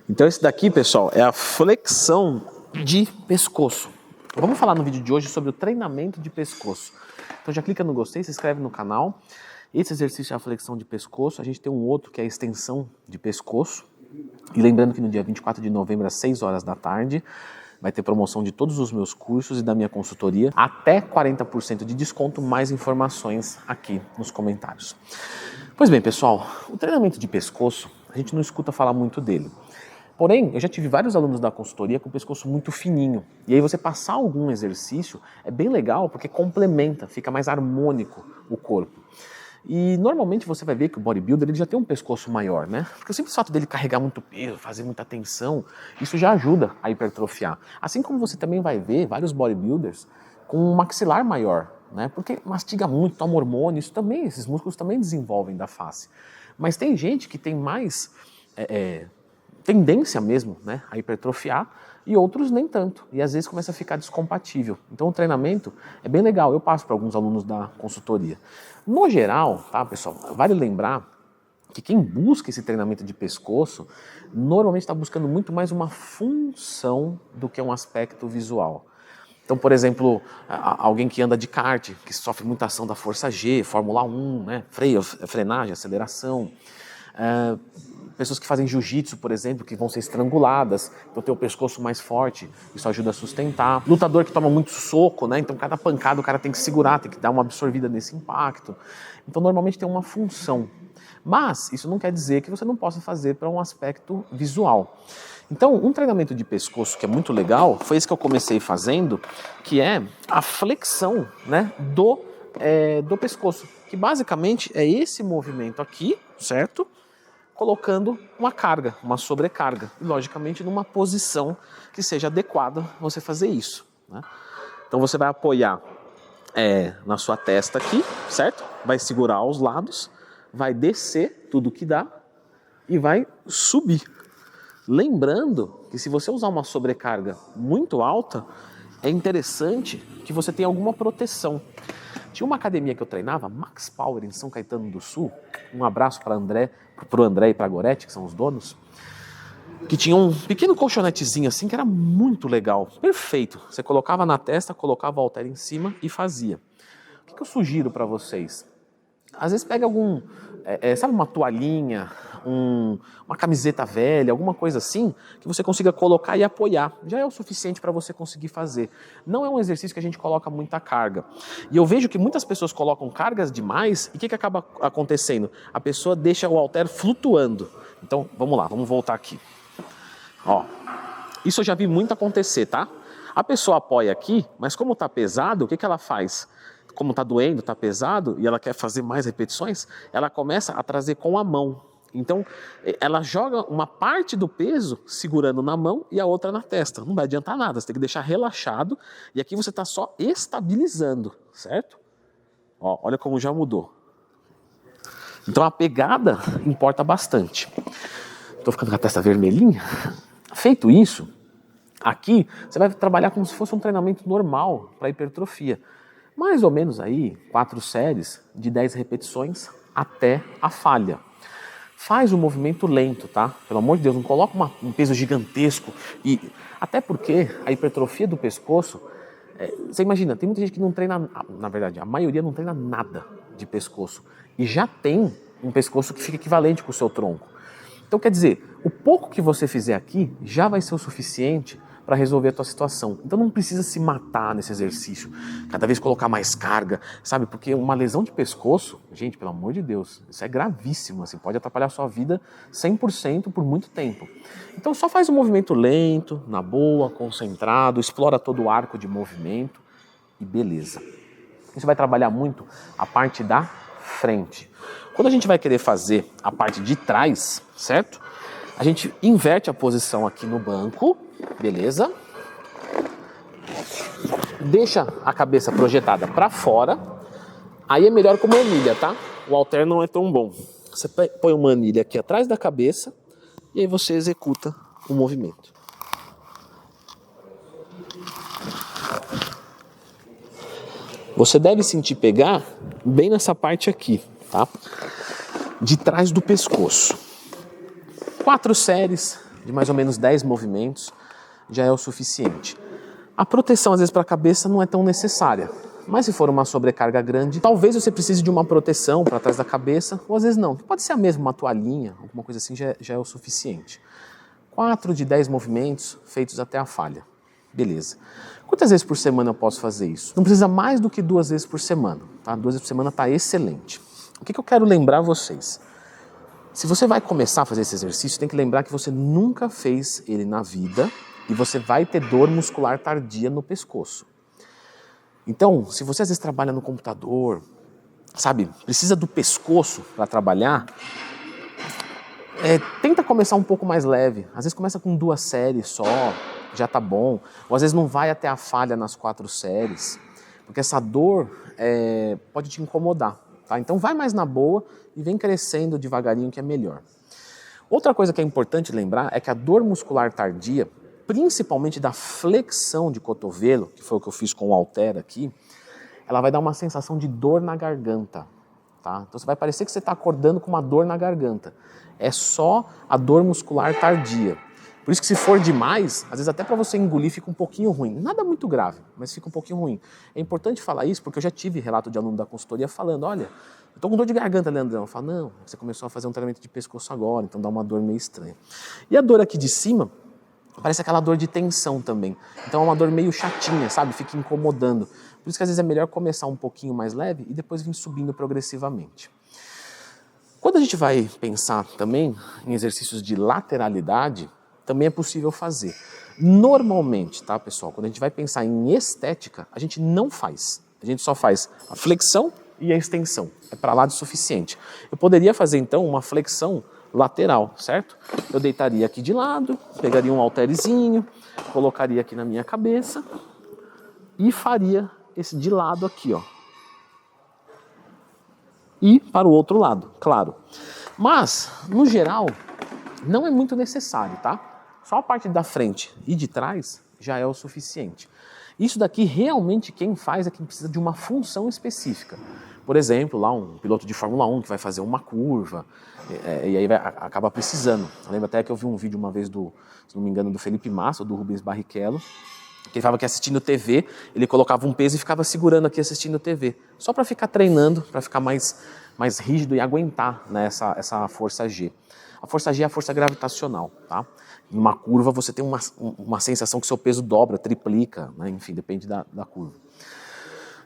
Então esse daqui, pessoal, é a flexão de pescoço. Vamos falar no vídeo de hoje sobre o treinamento de pescoço. Então já clica no gostei, se inscreve no canal. Esse exercício é a flexão de pescoço. A gente tem um outro que é a extensão de pescoço. E lembrando que no dia 24 de novembro, às 6 horas da tarde, vai ter promoção de todos os meus cursos e da minha consultoria. Até 40% de desconto, mais informações aqui nos comentários. Pois bem, pessoal, o treinamento de pescoço, a gente não escuta falar muito dele. Porém, eu já tive vários alunos da consultoria com o pescoço muito fininho. E aí você passar algum exercício é bem legal porque complementa, fica mais harmônico o corpo. E normalmente você vai ver que o bodybuilder ele já tem um pescoço maior, né? Porque o simples fato dele carregar muito peso, fazer muita tensão, isso já ajuda a hipertrofiar. Assim como você também vai ver vários bodybuilders com um maxilar maior, né? Porque mastiga muito, toma hormônio, isso também, esses músculos também desenvolvem da face. Mas tem gente que tem mais tendência mesmo, né, a hipertrofiar e outros nem tanto. E às vezes começa a ficar descompatível. Então o treinamento é bem legal, eu passo para alguns alunos da consultoria. No geral, tá, pessoal, vale lembrar que quem busca esse treinamento de pescoço normalmente está buscando muito mais uma função do que um aspecto visual. Então, por exemplo, alguém que anda de kart, que sofre muita ação da força G, Fórmula 1, né, freio, frenagem, aceleração. Pessoas que fazem jiu-jitsu, por exemplo, que vão ser estranguladas, então ter o pescoço mais forte, isso ajuda a sustentar. Lutador que toma muito soco, né? Então cada pancada o cara tem que segurar, tem que dar uma absorvida nesse impacto. Então normalmente tem uma função. Mas isso não quer dizer que você não possa fazer para um aspecto visual. Então um treinamento de pescoço que é muito legal, foi esse que eu comecei fazendo, que é a flexão, né, do pescoço. Que basicamente é esse movimento aqui, certo? Colocando uma carga, uma sobrecarga, e logicamente numa posição que seja adequada você fazer isso, né? Então você vai apoiar na sua testa aqui, certo? Vai segurar aos lados, vai descer tudo que dá e vai subir. Lembrando que se você usar uma sobrecarga muito alta, é interessante que você tenha alguma proteção. Tinha uma academia que eu treinava, Max Power, em São Caetano do Sul. Um abraço para o André e para a Goretti, que são os donos. Que tinha um pequeno colchonetezinho assim, que era muito legal. Perfeito. Você colocava na testa, colocava o halter em cima e fazia. O que eu sugiro para vocês? Às vezes pega sabe, uma toalhinha, uma camiseta velha, alguma coisa assim, que você consiga colocar e apoiar. Já é o suficiente para você conseguir fazer. Não é um exercício que a gente coloca muita carga. E eu vejo que muitas pessoas colocam cargas demais e o que acaba acontecendo? A pessoa deixa o halter flutuando. Então, vamos lá, vamos voltar aqui. Ó, isso eu já vi muito acontecer, tá? A pessoa apoia aqui, mas como tá pesado, o que ela faz? Como está doendo, está pesado e ela quer fazer mais repetições, ela começa a trazer com a mão. Então, ela joga uma parte do peso segurando na mão e a outra na testa. Não vai adiantar nada, você tem que deixar relaxado e aqui você está só estabilizando, certo? Ó, olha como já mudou. Então, a pegada importa bastante. Estou ficando com a testa vermelhinha. Feito isso, aqui você vai trabalhar como se fosse um treinamento normal para hipertrofia. Mais ou menos aí, 4 séries de 10 repetições até a falha. Faz o movimento lento, tá? Pelo amor de Deus, não coloca um peso gigantesco. E até porque a hipertrofia do pescoço, você imagina, tem muita gente que não treina, na verdade, a maioria não treina nada de pescoço. E já tem um pescoço que fica equivalente com o seu tronco. Então quer dizer, o pouco que você fizer aqui já vai ser o suficiente para resolver a tua situação. Então não precisa se matar nesse exercício, cada vez colocar mais carga, sabe? Porque uma lesão de pescoço, gente, pelo amor de Deus, isso é gravíssimo, assim, pode atrapalhar a sua vida 100% por muito tempo. Então só faz um movimento lento, na boa, concentrado, explora todo o arco de movimento e beleza. Você vai trabalhar muito a parte da frente. Quando a gente vai querer fazer a parte de trás, certo? A gente inverte a posição aqui no banco, beleza? Deixa a cabeça projetada para fora. Aí é melhor com uma anilha, tá? O halter não é tão bom. Você põe uma anilha aqui atrás da cabeça e aí você executa o movimento. Você deve sentir pegar bem nessa parte aqui, tá? De trás do pescoço. 4 séries de mais ou menos 10 movimentos já é o suficiente. A proteção, às vezes, para a cabeça não é tão necessária. Mas se for uma sobrecarga grande, talvez você precise de uma proteção para trás da cabeça, ou às vezes não. Pode ser a mesma, uma toalhinha, alguma coisa assim já é o suficiente. 4 de 10 movimentos feitos até a falha. Beleza. Quantas vezes por semana eu posso fazer isso? Não precisa mais do que 2 vezes por semana. Tá? 2 vezes por semana está excelente. O que eu quero lembrar vocês? Se você vai começar a fazer esse exercício, tem que lembrar que você nunca fez ele na vida e você vai ter dor muscular tardia no pescoço. Então, se você às vezes trabalha no computador, sabe, precisa do pescoço para trabalhar, tenta começar um pouco mais leve. Às vezes começa com 2 séries só, já tá bom. Ou às vezes não vai até a falha nas 4 séries, porque essa dor pode te incomodar. Tá? Então vai mais na boa e vem crescendo devagarinho que é melhor. Outra coisa que é importante lembrar é que a dor muscular tardia, principalmente da flexão de cotovelo, que foi o que eu fiz com o halter aqui, ela vai dar uma sensação de dor na garganta. Tá? Então você vai parecer que você está acordando com uma dor na garganta. É só a dor muscular tardia. Por isso que se for demais, às vezes até para você engolir fica um pouquinho ruim. Nada muito grave, mas fica um pouquinho ruim. É importante falar isso porque eu já tive relato de aluno da consultoria falando, olha, eu tô com dor de garganta, Leandrão. Eu falo, não, você começou a fazer um tratamento de pescoço agora, então dá uma dor meio estranha. E a dor aqui de cima, parece aquela dor de tensão também. Então é uma dor meio chatinha, sabe? Fica incomodando. Por isso que às vezes é melhor começar um pouquinho mais leve e depois vir subindo progressivamente. Quando a gente vai pensar também em exercícios de lateralidade, também é possível fazer. Normalmente, tá, pessoal? Quando a gente vai pensar em estética, a gente não faz. A gente só faz a flexão e a extensão. É para lá de suficiente. Eu poderia fazer, então, uma flexão lateral, certo? Eu deitaria aqui de lado, pegaria um halterzinho, colocaria aqui na minha cabeça e faria esse de lado aqui, ó. E para o outro lado, claro. Mas, no geral, não é muito necessário, tá? Só a parte da frente e de trás já é o suficiente. Isso daqui realmente quem faz é quem precisa de uma função específica. Por exemplo, lá um piloto de Fórmula 1 que vai fazer uma curva e aí acaba precisando. Eu lembro até que eu vi um vídeo uma vez se não me engano, do Felipe Massa ou do Rubens Barrichello, que ele falava que assistindo TV, ele colocava um peso e ficava segurando aqui assistindo TV, só para ficar treinando, para ficar mais rígido e aguentar, né, essa força G. A força G é a força gravitacional, tá? Em uma curva você tem uma sensação que seu peso dobra, triplica, né? Enfim, depende da curva.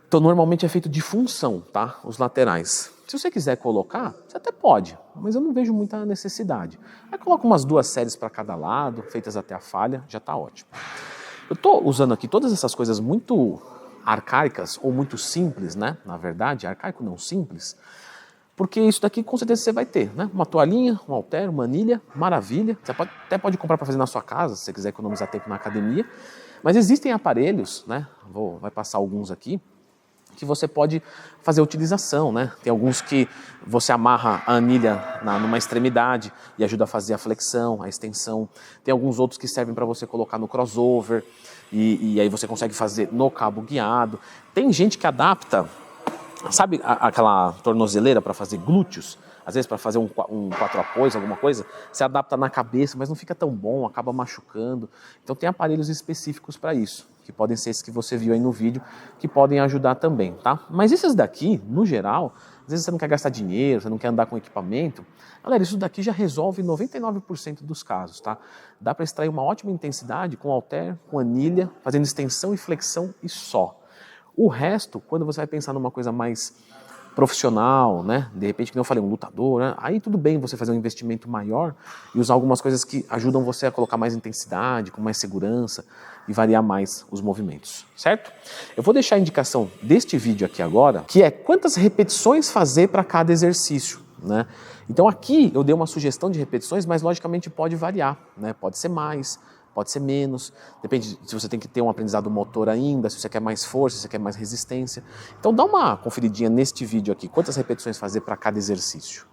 Então normalmente é feito de função, tá? Os laterais. Se você quiser colocar, você até pode, mas eu não vejo muita necessidade. Aí coloca umas 2 séries para cada lado, feitas até a falha, já está ótimo. Eu estou usando aqui todas essas coisas muito arcaicas ou muito simples, né? Na verdade, arcaico não simples, porque isso daqui com certeza você vai ter, né? Uma toalhinha, um halter, uma anilha, maravilha. Você até pode comprar para fazer na sua casa, se você quiser economizar tempo na academia. Mas existem aparelhos, né? Vai passar alguns aqui, que você pode fazer a utilização, né? Tem alguns que você amarra a anilha numa extremidade e ajuda a fazer a flexão, a extensão. Tem alguns outros que servem para você colocar no crossover e aí você consegue fazer no cabo guiado. Tem gente que adapta, sabe aquela tornozeleira para fazer glúteos? Às vezes para fazer um 4 apoios, alguma coisa, você adapta na cabeça, mas não fica tão bom, acaba machucando. Então tem aparelhos específicos para isso, que podem ser esses que você viu aí no vídeo, que podem ajudar também, tá? Mas esses daqui, no geral, às vezes você não quer gastar dinheiro, você não quer andar com equipamento, galera, isso daqui já resolve 99% dos casos, tá? Dá para extrair uma ótima intensidade com halter, com anilha, fazendo extensão e flexão e só. O resto, quando você vai pensar numa coisa mais profissional, né? De repente, como eu falei, um lutador, né? Aí tudo bem você fazer um investimento maior e usar algumas coisas que ajudam você a colocar mais intensidade, com mais segurança e variar mais os movimentos, certo? Eu vou deixar a indicação deste vídeo aqui agora, que é quantas repetições fazer para cada exercício, né? Então aqui eu dei uma sugestão de repetições, mas logicamente pode variar, né? Pode ser mais, pode ser menos, depende se você tem que ter um aprendizado motor ainda, se você quer mais força, se você quer mais resistência. Então dá uma conferidinha neste vídeo aqui, quantas repetições fazer para cada exercício.